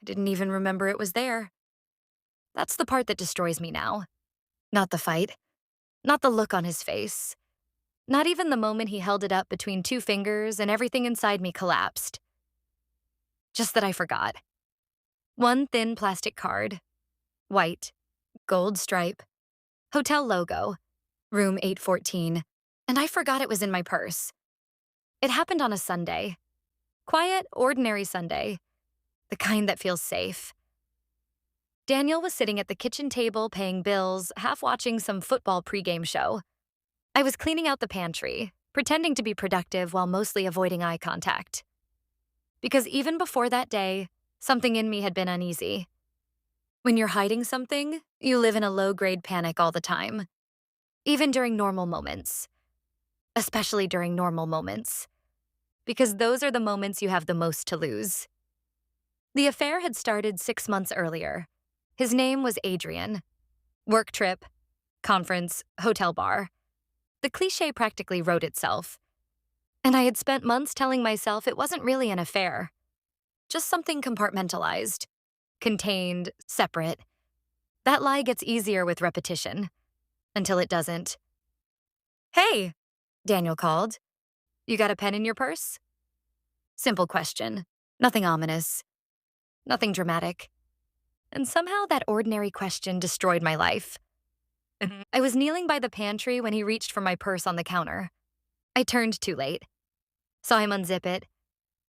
Didn't even remember it was there. That's the part that destroys me now. Not the fight, not the look on his face, not even the moment he held it up between two fingers and everything inside me collapsed. Just that I forgot. One thin plastic card, white, gold stripe, hotel logo, room 814, and I forgot it was in my purse. It happened on a Sunday. Quiet, ordinary Sunday. The kind that feels safe. Daniel was sitting at the kitchen table paying bills, half watching some football pregame show. I was cleaning out the pantry, pretending to be productive while mostly avoiding eye contact. Because even before that day, something in me had been uneasy. When you're hiding something, you live in a low-grade panic all the time. Even during normal moments. Especially during normal moments. Because those are the moments you have the most to lose. The affair had started 6 months earlier. His name was Adrian. Work trip, conference, hotel bar. The cliché practically wrote itself. And I had spent months telling myself it wasn't really an affair. Just something compartmentalized, contained, separate. That lie gets easier with repetition. Until it doesn't. "Hey," Daniel called. "You got a pen in your purse?" Simple question. Nothing ominous. Nothing dramatic. And somehow that ordinary question destroyed my life. I was kneeling by the pantry when he reached for my purse on the counter. I turned too late. Saw him unzip it.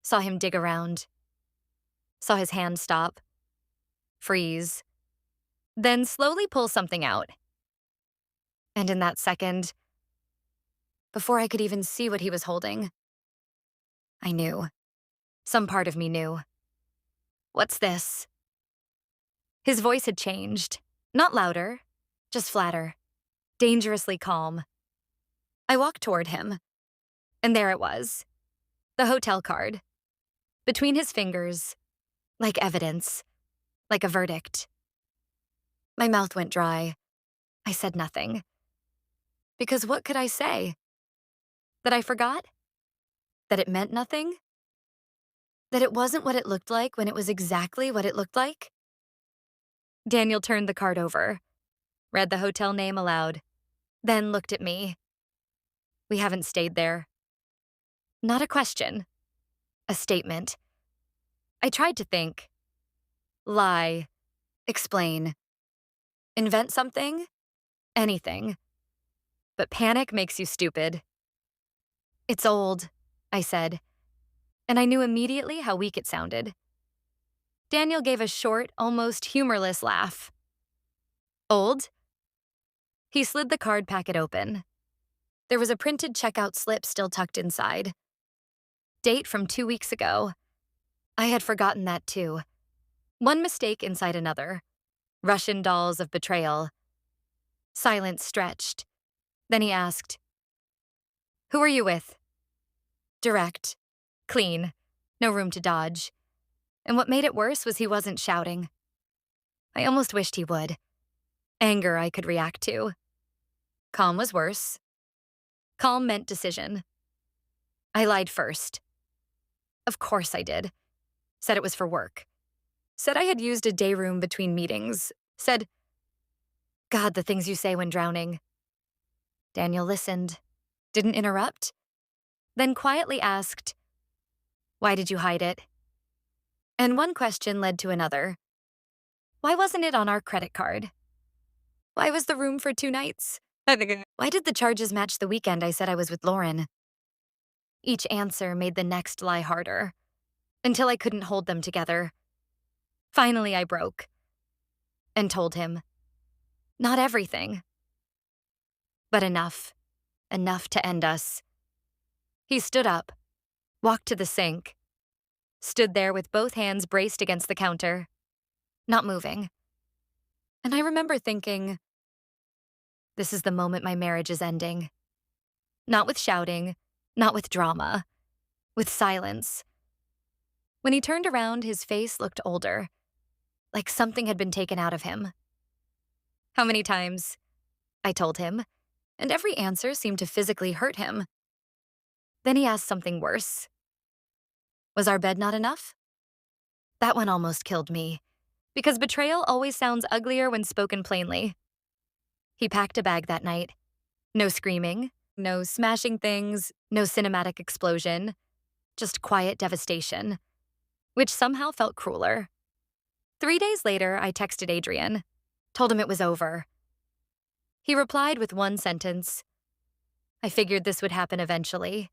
Saw him dig around. Saw his hand stop. Freeze. Then slowly pull something out. And in that second, before I could even see what he was holding, I knew. Some part of me knew. "What's this?" His voice had changed. Not louder, just flatter. Dangerously calm. I walked toward him. And there it was. The hotel card. Between his fingers. Like evidence. Like a verdict. My mouth went dry. I said nothing. Because what could I say? That I forgot? That it meant nothing? That it wasn't what it looked like when it was exactly what it looked like? Daniel turned the card over, read the hotel name aloud, then looked at me. "We haven't stayed there." Not a question. A statement. I tried to think. Lie. Explain. Invent something? Anything. But panic makes you stupid. "It's old," I said, and I knew immediately how weak it sounded. Daniel gave a short, almost humorless laugh. "Old?" He slid the card packet open. There was a printed checkout slip still tucked inside. Date from 2 weeks ago. I had forgotten that too. One mistake inside another. Russian dolls of betrayal. Silence stretched. Then he asked, "Who are you with?" Direct. Clean. No room to dodge. And what made it worse was he wasn't shouting. I almost wished he would. Anger I could react to. Calm was worse. Calm meant decision. I lied first. Of course I did. Said it was for work. Said I had used a day room between meetings. Said, "God, the things you say when drowning." Daniel listened. Didn't interrupt. Then quietly asked, "Why did you hide it?" And one question led to another. Why wasn't it on our credit card? Why was the room for 2 nights? Why did the charges match the weekend I said I was with Lauren? Each answer made the next lie harder, until I couldn't hold them together. Finally, I broke and told him, not everything, but enough. Enough to end us. He stood up, walked to the sink, stood there with both hands braced against the counter, not moving. And I remember thinking, this is the moment my marriage is ending. Not with shouting, not with drama, with silence. When he turned around, his face looked older, like something had been taken out of him. "How many times?" I told him, and every answer seemed to physically hurt him. Then he asked something worse. Was our bed not enough? That one almost killed me, because betrayal always sounds uglier when spoken plainly. He packed a bag that night. No screaming, no smashing things, no cinematic explosion, just quiet devastation, which somehow felt crueler. 3 days later, I texted Adrian, told him it was over. He replied with one sentence: I figured this would happen eventually.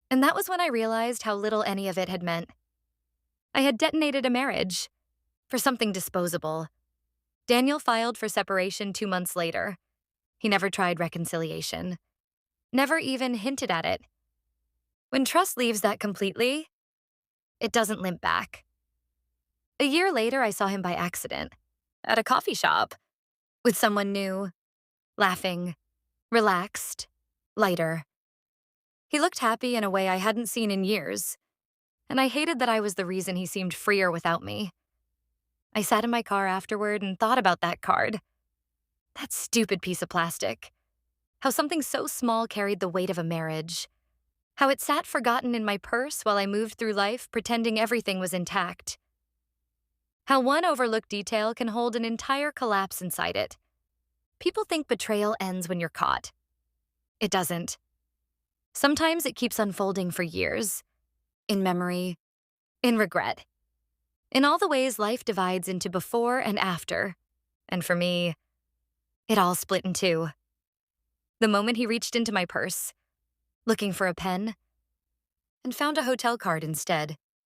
And that was when I realized how little any of it had meant. I had detonated a marriage for something disposable. Daniel filed for separation 2 months later. He never tried reconciliation, never even hinted at it. When trust leaves that completely, it doesn't limp back. A year later, I saw him by accident at a coffee shop with someone new, laughing, relaxed, lighter. He looked happy in a way I hadn't seen in years, and I hated that I was the reason he seemed freer without me. I sat in my car afterward and thought about that card. That stupid piece of plastic. How something so small carried the weight of a marriage. How it sat forgotten in my purse while I moved through life pretending everything was intact. How one overlooked detail can hold an entire collapse inside it. People think betrayal ends when you're caught. It doesn't. Sometimes it keeps unfolding for years. In memory, in regret. In all the ways life divides into before and after. And for me, it all split in two. The moment he reached into my purse, looking for a pen, and found a hotel card instead.